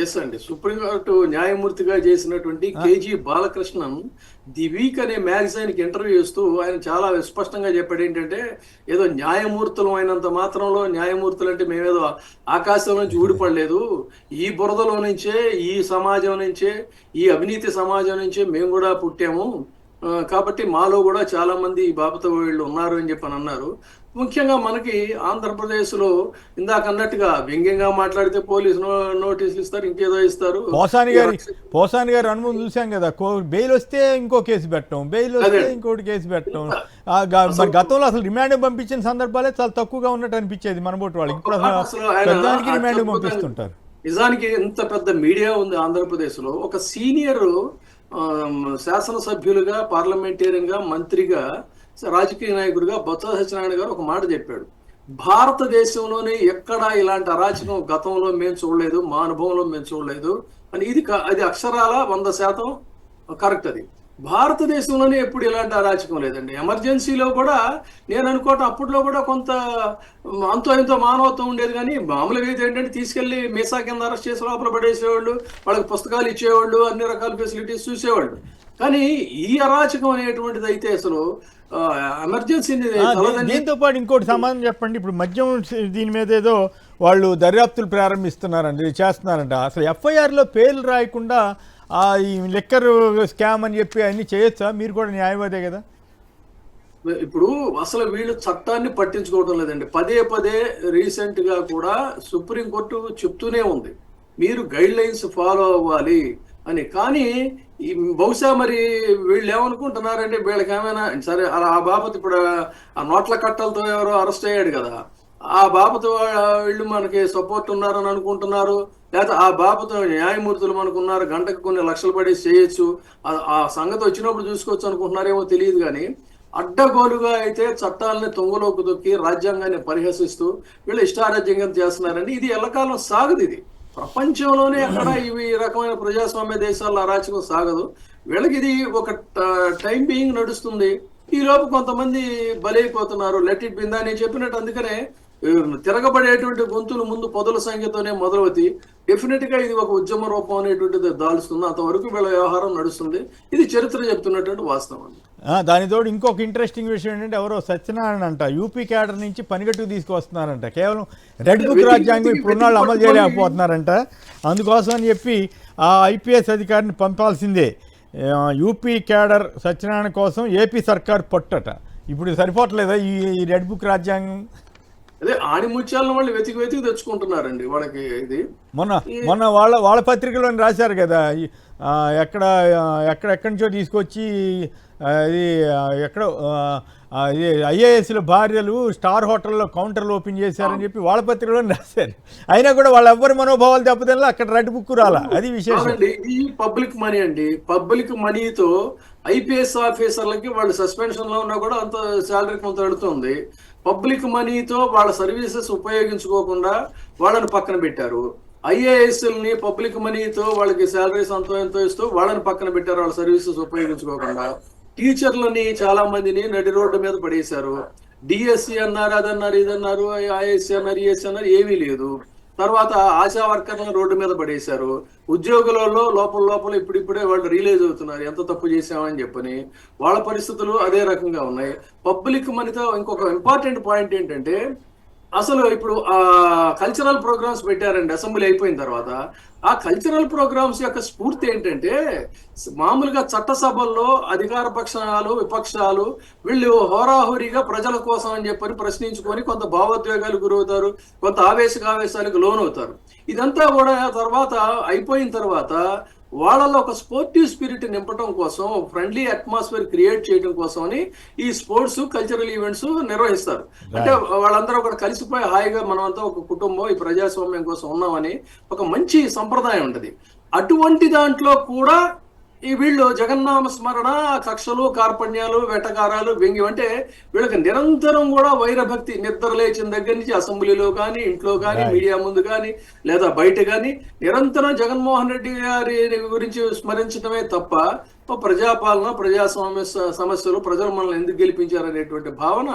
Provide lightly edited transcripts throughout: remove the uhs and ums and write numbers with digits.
Yes అండి. Supreme court న్యాయమూర్తిగా చేసినటువంటి కేజీ బాలకృష్ణన్ ది వీక్ అనే మ్యాగజైన్కి ఇంటర్వ్యూ ఇస్తూ ఆయన చాలా స్పష్టంగా చెప్పాడు ఏంటంటే, ఏదో న్యాయమూర్తులు అయినంత మాత్రంలో న్యాయమూర్తులు అంటే మేమేదో ఆకాశం నుంచి ఊడిపడలేదు, ఈ బురదలో నుంచే, ఈ సమాజం నుంచే, ఈ అవినీతి సమాజం నుంచే మేము కూడా పుట్టాము. కాబట్టి మాలో కూడా చాలా మంది ఈ బాపత వీళ్ళు ఉన్నారు అని చెప్పని అన్నారు. ముఖ్యంగా మనకి ఆంధ్రప్రదేశ్లో ఇందాక అన్నట్టుగా వ్యంగ్యంగా మాట్లాడితే పోలీసు నోటీసులు ఇస్తారు, ఇంకేదో ఇస్తారు. పోసాని గారి అనుభవం చూసాం కదా, బెయిల్ వస్తే ఇంకో కేసు పెట్టడం, బెయిల్ వస్తే ఇంకోటి కేసు పెట్టడం. మరి గతంలో అసలు రిమాండ్ పంపించిన సందర్భాలే చాలా తక్కువగా ఉన్నట్టు అనిపించేది మనబోటి వాళ్ళకి. ఇప్పుడు అసలు రిమాండ్ పంపిస్తుంటారు. నిజానికి ఇంత పెద్ద మీడియా ఉంది ఆంధ్రప్రదేశ్లో. ఒక సీనియర్ శాసనసభ్యులుగా, పార్లమెంటేరియన్ గా, మంత్రిగా, రాజకీయ నాయకుడిగా బొత్స సత్యనారాయణ గారు ఒక మాట చెప్పాడు. భారతదేశంలోనే ఎక్కడా ఇలాంటి అరాచకం గతంలో మేము చూడలేదు, మా అనుభవంలో మేము చూడలేదు అని. అది అక్షరాల 100% కరెక్ట్. అది భారతదేశంలోనే ఎప్పుడు ఇలాంటి అరాచకం లేదండి. ఎమర్జెన్సీలో కూడా నేను అనుకోవటం అప్పట్లో కూడా కొంత అంతో ఎంతో మానవత్వం ఉండేది. కానీ మామూలుగా అయితే ఏంటంటే తీసుకెళ్లి మీసా కింద అరెస్ట్ చేసి లోపల పడేసేవాళ్ళు, వాళ్ళకి పుస్తకాలు ఇచ్చేవాళ్ళు, అన్ని రకాల ఫెసిలిటీస్ చూసేవాళ్ళు. కానీ ఈ అరాచకం అనేటువంటిది అయితే అసలు ఎమర్జెన్సీని. దీంతో పాటు ఇంకోటి సమాధానం చెప్పండి. ఇప్పుడు మద్యం దీని మీద ఏదో వాళ్ళు దర్యాప్తులు ప్రారంభిస్తున్నారండి, చేస్తున్నారంట. అసలు ఎఫ్ఐఆర్లో పేర్లు రాయకుండా ఈ లిక్కర్ స్కామ్ అని చెప్పి అన్ని చేయొచ్చా? మీరు కూడా న్యాయవాదే కదా. ఇప్పుడు అసలు వీళ్ళు చట్టాన్ని పట్టించుకోవడం లేదండి. పదే పదే రీసెంట్ గా కూడా సుప్రీంకోర్టు చెప్తూనే ఉంది, మీరు గైడ్ లైన్స్ ఫాలో అవ్వాలి అని. కానీ బహుశా మరి వీళ్ళు ఏమనుకుంటున్నారంటే, వీళ్ళకి ఏమైనా సరే ఆ బాపత్ ఇప్పుడు ఆ నోట్ల కట్టలతో ఎవరో అరెస్ట్ అయ్యాడు కదా, ఆ బాపత్ వీళ్ళు మనకి సపోర్ట్ ఉన్నారని అనుకుంటున్నారు. లేకపోతే ఆ బాపత్ న్యాయమూర్తులు మనకు ఉన్నారు, గంటకు కొన్ని లక్షలు పడేసి చేయొచ్చు, ఆ సంగతి వచ్చినప్పుడు చూసుకోవచ్చు అనుకుంటున్నారేమో తెలియదు. కానీ అడ్డగోలుగా అయితే చట్టాలని తొంగలోకి దొక్కి రాజ్యాంగాన్ని పరిహసిస్తూ వీళ్ళు ఇష్టారాజ్యంగా చేస్తున్నారండి. ఇది ఎల్లకాలం సాగదు. ఇది ప్రపంచంలోనే ఎక్కడ ఈ రకమైన ప్రజాస్వామ్య దేశాల్లో అరాచకం సాగదు. వీళ్ళకి ఇది ఒక టైం బీయింగ్ నడుస్తుంది. ఈ లోపు కొంతమంది బలైపోతున్నారు. లెట్ ఇట్ బిందా అని చెప్పినట్టు. అందుకనే తిరగబడేటువంటి గొంతులు ముందు పొదల సంఖ్యతోనే మొదలవుతాయి. డెఫినెట్ గా ఇది ఒక ఉద్యమ రూపం అనేటువంటిది దాల్స్తుంది. అంతవరకు వీళ్ళ వ్యవహారం నడుస్తుంది. ఇది చరిత్ర చెప్తున్నటువంటి వాస్తవం. దానితోడు ఇంకొక ఇంట్రెస్టింగ్ విషయం ఏంటంటే, ఎవరో సత్యనారాయణ అంట యూపీ క్యాడర్ నుంచి పనిగట్టుకు తీసుకొస్తున్నారంట. కేవలం రెడ్ బుక్ రాజ్యాంగం ఇప్పుడున్నాళ్ళు అమలు చేయలేకపోతున్నారంట. అందుకోసం అని చెప్పి ఆ ఐపీఎస్ అధికారిని పంపాల్సిందే. యూపీ క్యాడర్ సత్యనారాయణ కోసం ఏపీ సర్కార్ పట్టట. ఇప్పుడు సరిపోవట్లేదా ఈ రెడ్ బుక్ రాజ్యాంగం? అదే ఆణిముత్యాలను వాళ్ళు వెతికి తెచ్చుకుంటున్నారండి వాళ్ళకి. ఇది మొన్న వాళ్ళ పత్రికలో రాశారు కదా, ఎక్కడెక్కడి నుంచో తీసుకొచ్చి ఇది ఎక్కడో ఐఏఎస్ల భార్యలు స్టార్ హోటల్లో కౌంటర్లు ఓపెన్ చేశారని చెప్పి వాళ్ళ పత్రికలో రాశారు. అయినా కూడా వాళ్ళ ఎవ్వరి మనోభావాలు దెబ్బతిన్నా అక్కడ రెడ్ బుక్ రాలా. అది విశేషం. ఈ పబ్లిక్ మనీ అండి. పబ్లిక్ మనీతో ఐపీఎస్ ఆఫీసర్లకి వాళ్ళు సస్పెన్షన్ లో ఉన్నా కూడా అంత శాలరీ కొంత వెళుతుంది. పబ్లిక్ మనీతో వాళ్ళ సర్వీసెస్ ఉపయోగించుకోకుండా వాళ్ళని పక్కన పెట్టారు. ఐఏఎస్ఎల్ని పబ్లిక్ మనీతో వాళ్ళకి శాలరీస్ అంతో ఎంతో ఇస్తూ వాళ్ళని పక్కన పెట్టారు, వాళ్ళ సర్వీసెస్ ఉపయోగించుకోకుండా. టీచర్లని చాలా మందిని నడి రోడ్డు మీద పడేశారు. డిఎస్సి అన్నారు, అదన్నారు, ఇదన్నారు, ఐఎస్సి అన్నారు, ఈఎస్సి అన్నారు, ఏమీ లేదు. తర్వాత ఆశా వర్కర్లను రోడ్డు మీద పడేశారు. ఉద్యోగులలో లోపల ఇప్పుడిప్పుడే వాళ్ళు రియలైజ్ అవుతున్నారు ఎంత తప్పు చేశామని చెప్పని. వాళ్ళ పరిస్థితులు అదే రకంగా ఉన్నాయి. పబ్లిక్ మనీతో ఇంకొక ఇంపార్టెంట్ పాయింట్ ఏంటంటే, అసలు ఇప్పుడు కల్చరల్ ప్రోగ్రామ్స్ పెట్టారండి అసెంబ్లీ అయిపోయిన తర్వాత. ఆ కల్చరల్ ప్రోగ్రామ్స్ యొక్క స్ఫూర్తి ఏంటంటే, మామూలుగా చట్టసభల్లో అధికార పక్షాలు, విపక్షాలు వీళ్ళు హోరాహోరీగా ప్రజల కోసం అని చెప్పని ప్రశ్నించుకొని కొంత భావోద్వేగాలు గురవుతారు, కొంత ఆవేశాలకు లోనవుతారు. ఇదంతా కూడా తర్వాత అయిపోయిన తర్వాత వాళ్ళలో ఒక స్పోర్టివ్ స్పిరిట్ నింపడం కోసం, ఫ్రెండ్లీ అట్మాస్ఫియర్ క్రియేట్ చేయడం కోసం అని ఈ స్పోర్ట్స్, కల్చరల్ ఈవెంట్స్ నిర్వహిస్తారు. అంటే వాళ్ళందరూ కూడా కలిసిపోయి హాయిగా మనమంతా ఒక కుటుంబం ఈ ప్రజాస్వామ్యం కోసం ఉన్నామని ఒక మంచి సంప్రదాయం ఉంటుంది. అటువంటి దాంట్లో కూడా ఈ వీళ్ళు జగన్నామ స్మరణ, కక్షలు, కార్పణ్యాలు, వెటకారాలు, వ్యంగ్యం అంటే వీళ్ళకి నిరంతరం కూడా వైరభక్తి. నిద్ర లేచిన దగ్గర నుంచి అసెంబ్లీలో కానీ, ఇంట్లో కానీ, మీడియా ముందు కానీ, లేదా బయట కానీ నిరంతరం జగన్మోహన్ రెడ్డి గారి గురించి స్మరించడమే తప్ప ప్రజాపాలన, ప్రజాస్వామ్య సమస్యలు, ప్రజలు మనల్ని ఎందుకు గెలిపించారనేటువంటి భావన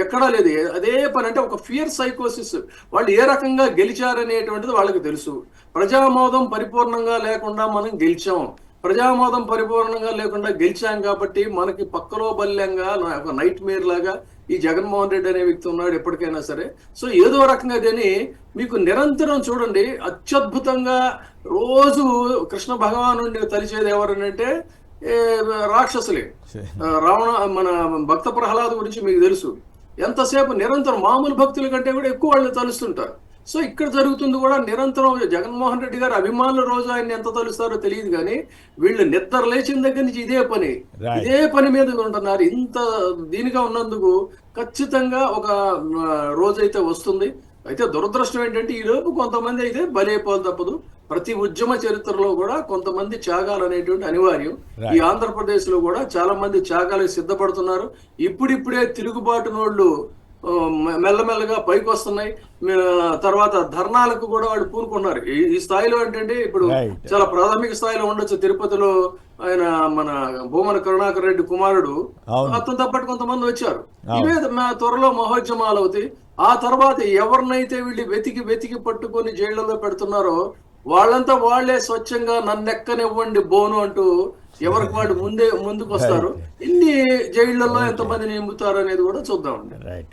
ఎక్కడా లేదు. అదే పని, అంటే ఒక ఫియర్ సైకోసిస్. వాళ్ళు ఏ రకంగా గెలిచారనేటువంటిది వాళ్ళకి తెలుసు. ప్రజామోదం పరిపూర్ణంగా లేకుండా మనం గెలిచాం. ప్రజామోదం పరిపూర్ణంగా లేకుండా గెలిచాం కాబట్టి మనకి పక్కలో బల్యంగా ఒక నైట్ మేర్ లాగా ఈ జగన్మోహన్ రెడ్డి అనే వ్యక్తి ఉన్నాడు ఎప్పటికైనా సరే. సో ఏదో రకంగా దీన్ని మీకు నిరంతరం చూడండి, అత్యద్భుతంగా రోజు కృష్ణ భగవానుడిని తలిచేది ఎవరనంటే రాక్షసులే. రావణ మన భక్త ప్రహ్లాద గురించి మీకు తెలుసు. ఎంతసేపు నిరంతరం మామూలు భక్తుల కంటే కూడా ఎక్కువ వాళ్ళు తలుస్తుంటారు. సో ఇక్కడ జరుగుతుంది కూడా నిరంతరం. జగన్మోహన్ రెడ్డి గారు అభిమానులు రోజు ఆయన ఎంత తలుస్తారో తెలియదు, కానీ వీళ్ళు నిద్ర లేచిన దగ్గర నుంచి ఇదే పని మీద ఉంటున్నారు. ఇంత దీనిగా ఉన్నందుకు ఖచ్చితంగా ఒక రోజైతే వస్తుంది. అయితే దురదృష్టం ఏంటంటే ఈ లోపు కొంతమంది అయితే బలైపోవాలి తప్పదు. ప్రతి ఉద్యమ చరిత్రలో కూడా కొంతమంది త్యాగాలు అనేటువంటి అనివార్యం. ఈ ఆంధ్రప్రదేశ్ లో కూడా చాలా మంది త్యాగాలకు సిద్ధపడుతున్నారు. ఇప్పుడిప్పుడే తిరుగుబాటు నోళ్లు మెల్లమెల్లగా పైకి వస్తున్నాయి. తర్వాత ధర్నాలకు కూడా వాళ్ళు పూనుకున్నారు. ఈ స్థాయిలో ఏంటంటే ఇప్పుడు చాలా ప్రాథమిక స్థాయిలో ఉండొచ్చు. తిరుపతిలో ఆయన మన భూమన కరుణాకర్ రెడ్డి కుమారుడు, అతను తప్పటి కొంతమంది వచ్చారు. ఇవే త్వరలో మహోద్యమాలు అవుతాయి. ఆ తర్వాత ఎవరినైతే వీళ్ళు వెతికి పట్టుకొని జైళ్లలో పెడుతున్నారో వాళ్ళంతా వాళ్లే స్వచ్ఛంగా నన్నెక్కనివ్వండి బోను అంటూ ఎవరికి వాళ్ళు ముందుకు వస్తారు. ఇన్ని జైళ్లలో ఎంతమంది నింపుతారు అనేది కూడా చూద్దామండి.